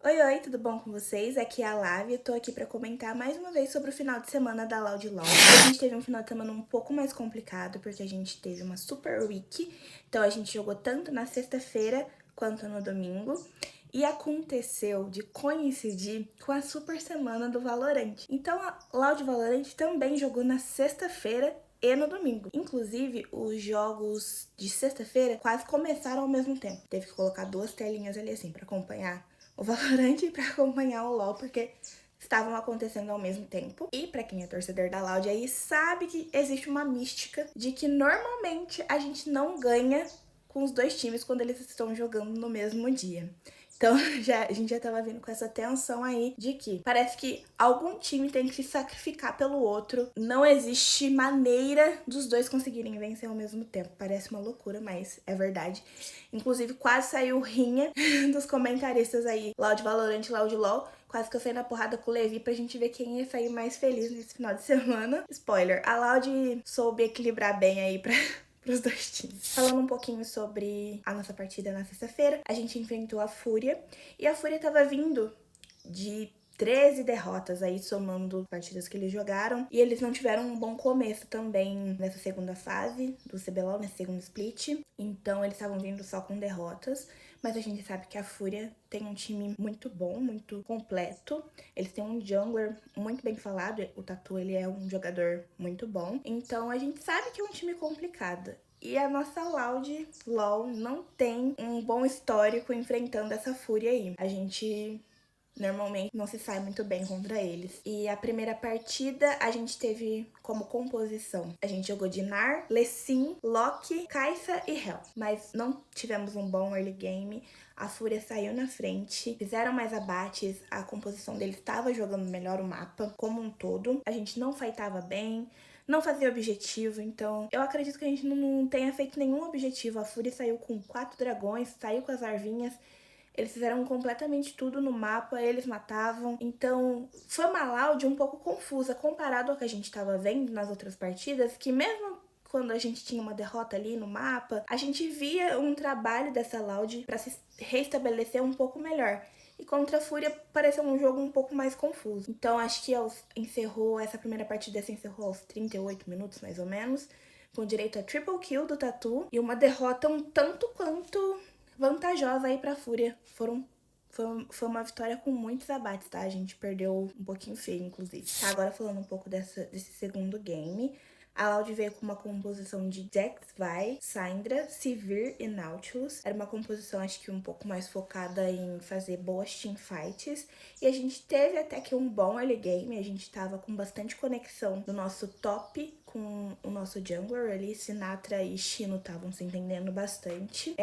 Oi, oi, tudo bom com vocês? Aqui é a Lavi, eu tô aqui pra comentar mais uma vez sobre o final de semana da Loud LOL. A gente teve um final de semana um pouco mais complicado, porque a gente teve uma Super Week, então a gente jogou tanto na sexta-feira quanto no domingo. E aconteceu de coincidir com a super semana do Valorant. Então a Loud Valorant também jogou na sexta-feira e no domingo. Inclusive, os jogos de sexta-feira quase começaram ao mesmo tempo. Teve que colocar duas telinhas ali assim pra acompanhar o Valorant e pra acompanhar o LoL, porque estavam acontecendo ao mesmo tempo. E pra quem é torcedor da Loud aí, sabe que existe uma mística de que normalmente a gente não ganha com os dois times quando eles estão jogando no mesmo dia. Então a gente já tava vindo com essa tensão aí de que parece que algum time tem que se sacrificar pelo outro. Não existe maneira dos dois conseguirem vencer ao mesmo tempo. Parece uma loucura, mas é verdade. Inclusive quase saiu rinha dos comentaristas aí, Loud Valorant, Loud LOL. Quase que eu saí na porrada com o Levi pra gente ver quem ia sair mais feliz nesse final de semana. Spoiler, a Loud soube equilibrar bem aí pros dois times. Falando um pouquinho sobre a nossa partida na sexta-feira, a gente enfrentou a Fúria. E a Fúria tava vindo de 13 derrotas aí, somando partidas que eles jogaram. E eles não tiveram um bom começo também nessa segunda fase do CBLOL, nesse segundo split. Então eles estavam vindo só com derrotas. Mas a gente sabe que a Fúria tem um time muito bom, muito completo. Eles têm um jungler muito bem falado. O Tatu, ele é um jogador muito bom. Então a gente sabe que é um time complicado. E a nossa Loud LOL não tem um bom histórico enfrentando essa Fúria aí. A gente normalmente não se sai muito bem contra eles. E a primeira partida a gente teve como composição. A gente jogou de Nar, Lecim, Loki, Kai'Sa e Hel. Mas não tivemos um bom early game. A Fúria saiu na frente, fizeram mais abates, a composição deles estava jogando melhor o mapa como um todo. A gente não fightava bem, não fazia objetivo, então eu acredito que a gente não tenha feito nenhum objetivo. A Fúria saiu com 4 dragões, saiu com as arvinhas. Eles fizeram completamente tudo no mapa, eles matavam. Então, foi uma Loud um pouco confusa comparado ao que a gente estava vendo nas outras partidas, que mesmo quando a gente tinha uma derrota ali no mapa, a gente via um trabalho dessa Loud para se restabelecer um pouco melhor. E contra a Fúria pareceu um jogo um pouco mais confuso. Então, acho que essa primeira partida se encerrou aos 38 minutos, mais ou menos, com direito a triple kill do Tatu e uma derrota um tanto quanto vantajosa aí pra Fúria. Foi uma vitória com muitos abates, tá? A gente perdeu um pouquinho feio, inclusive. Tá, agora falando um pouco desse segundo game. A Loud veio com uma composição de Jax, Vi, Syndra, Sivir e Nautilus. Era uma composição, acho que um pouco mais focada em fazer boas teamfights. E a gente teve até que um bom early game. A gente tava com bastante conexão do nosso top com o nosso jungler ali. Sinatra e Shino estavam se entendendo bastante.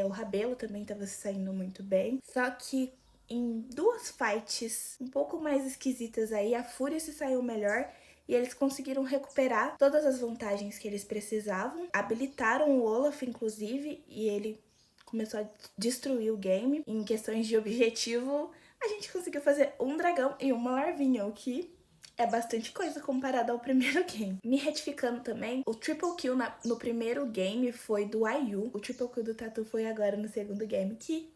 O Rabelo também tava se saindo muito bem. Só que em duas fights um pouco mais esquisitas aí, a Fúria se saiu melhor. E eles conseguiram recuperar todas as vantagens que eles precisavam. Habilitaram o Olaf, inclusive, e ele começou a destruir o game. Em questões de objetivo, a gente conseguiu fazer um dragão e uma larvinha, o que é bastante coisa comparado ao primeiro game. Me retificando também, o triple kill no primeiro game foi do IU. O triple kill do Tatu foi agora no segundo game, que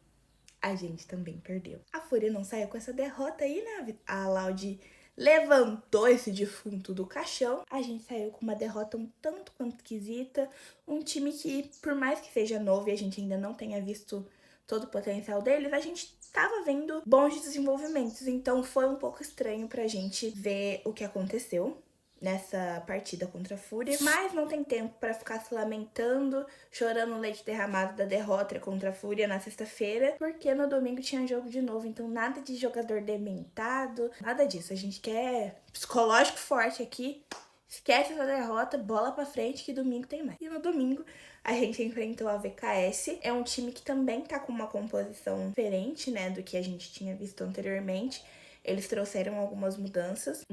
a gente também perdeu. A Fúria não saiu com essa derrota aí, né? A Loud levantou esse defunto do caixão. A gente saiu com uma derrota um tanto quanto esquisita. Um time que, por mais que seja novo e a gente ainda não tenha visto todo o potencial deles, a gente tava vendo bons desenvolvimentos. Então foi um pouco estranho pra gente ver o que aconteceu nessa partida contra a Fúria, mas não tem tempo para ficar se lamentando, chorando leite derramado da derrota contra a Fúria na sexta-feira, porque no domingo tinha jogo de novo, então nada de jogador dementado, nada disso. A gente quer psicológico forte aqui. Esquece essa derrota, bola pra frente que domingo tem mais. E no domingo a gente enfrentou a VKS. É um time que também tá com uma composição diferente, né, do que a gente tinha visto anteriormente. Eles trouxeram algumas mudanças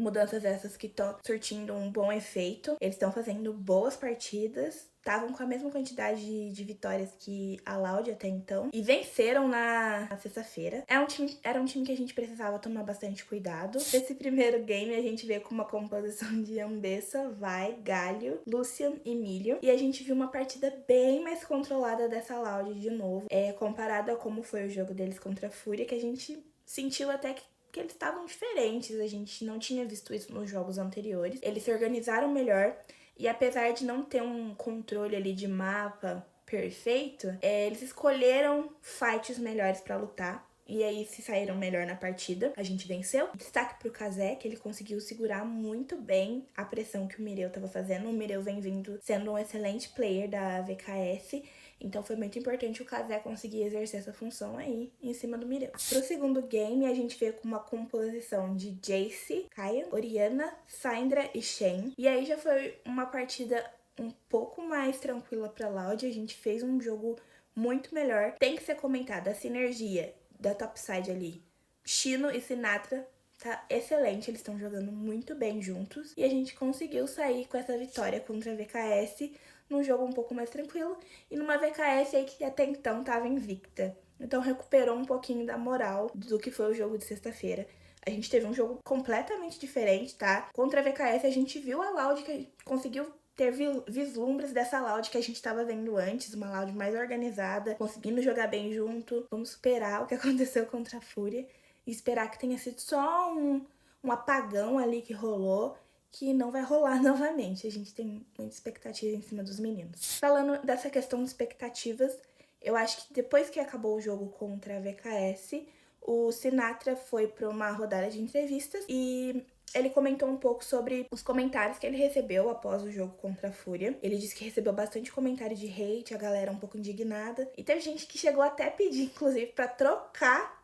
essas que estão surtindo um bom efeito. Eles estão fazendo boas partidas, estavam com a mesma quantidade de vitórias que a Loud até então e venceram na sexta-feira. Era um time que a gente precisava tomar bastante cuidado. Nesse primeiro game a gente veio com uma composição de Ambessa, Vi, Galio, Lucian e Milho, e a gente viu uma partida bem mais controlada dessa Loud de novo, comparado a como foi o jogo deles contra a Fúria, que a gente sentiu até que eles estavam diferentes, a gente não tinha visto isso nos jogos anteriores. Eles se organizaram melhor e apesar de não ter um controle ali de mapa perfeito, eles escolheram fights melhores pra lutar. E aí se saíram melhor na partida, a gente venceu. Destaque pro Kazé, que ele conseguiu segurar muito bem a pressão que o Mireu tava fazendo. O Mireu vem vindo sendo um excelente player da VKS, então foi muito importante o Kazé conseguir exercer essa função aí em cima do Mireu. Pro segundo game, a gente veio com uma composição de Jace, Kayan, Orianna, Syndra e Shen. E aí já foi uma partida um pouco mais tranquila pra Loud, a gente fez um jogo muito melhor. Tem que ser comentada a sinergia da topside ali. Chino e Sinatra tá excelente, eles estão jogando muito bem juntos. E a gente conseguiu sair com essa vitória contra a VKS num jogo um pouco mais tranquilo e numa VKS aí que até então tava invicta. Então recuperou um pouquinho da moral do que foi o jogo de sexta-feira. A gente teve um jogo completamente diferente, tá? Contra a VKS a gente viu a Loud que conseguiu ter vislumbres dessa Loud que a gente estava vendo antes, uma Loud mais organizada, conseguindo jogar bem junto. Vamos superar o que aconteceu contra a Fúria e esperar que tenha sido só um apagão ali que rolou, que não vai rolar novamente. A gente tem muita expectativa em cima dos meninos. Falando dessa questão de expectativas, eu acho que depois que acabou o jogo contra a VKS, o Sinatra foi para uma rodada de entrevistas e ele comentou um pouco sobre os comentários que ele recebeu após o jogo contra a Fúria. Ele disse que recebeu bastante comentário de hate, a galera um pouco indignada. E teve gente que chegou até a pedir, inclusive, pra trocar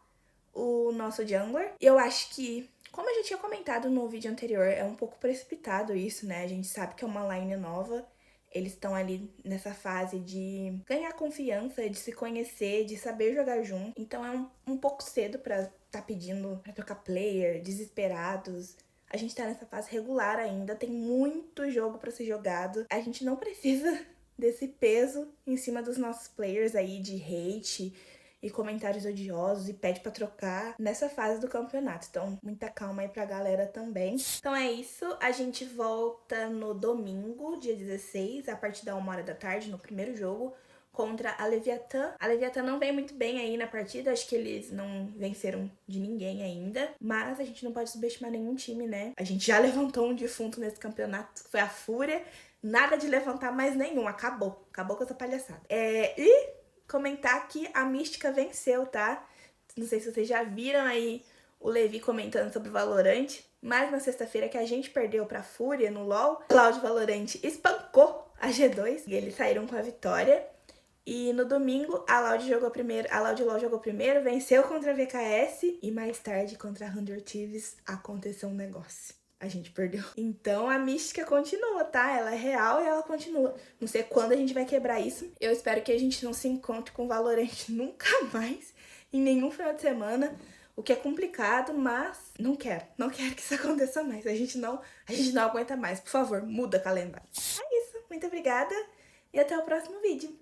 o nosso jungler. E eu acho que, como eu já tinha comentado no vídeo anterior, é um pouco precipitado isso, né? A gente sabe que é uma line nova. Eles estão ali nessa fase de ganhar confiança, de se conhecer, de saber jogar junto. Então é um pouco cedo pra tá pedindo pra trocar player, desesperados. A gente tá nessa fase regular ainda, tem muito jogo pra ser jogado. A gente não precisa desse peso em cima dos nossos players aí de hate e comentários odiosos e pede pra trocar nessa fase do campeonato. Então, muita calma aí pra galera também. Então é isso, a gente volta no domingo, dia 16, a partir da 1h da tarde, no primeiro jogo, contra a Leviatã. A Leviatã não vem muito bem aí na partida, acho que eles não venceram de ninguém ainda, mas a gente não pode subestimar nenhum time, né? A gente já levantou um defunto nesse campeonato, que foi a Fúria, nada de levantar mais nenhum, acabou com essa palhaçada. E comentar que a Mística venceu, tá? Não sei se vocês já viram aí o Levi comentando sobre o Valorant, mas na sexta-feira que a gente perdeu pra Fúria no LoL, Cloud Valorant espancou a G2 e eles saíram com a vitória. E no domingo, a Loud LoL jogou primeiro, venceu contra a VKS e mais tarde contra a 100 Thieves aconteceu um negócio. A gente perdeu. Então a mística continua, tá? Ela é real e ela continua. Não sei quando a gente vai quebrar isso. Eu espero que a gente não se encontre com o Valorant nunca mais, em nenhum final de semana. O que é complicado, mas não quero que isso aconteça mais. A gente não aguenta mais. Por favor, muda o calendário. É isso. Muito obrigada e até o próximo vídeo.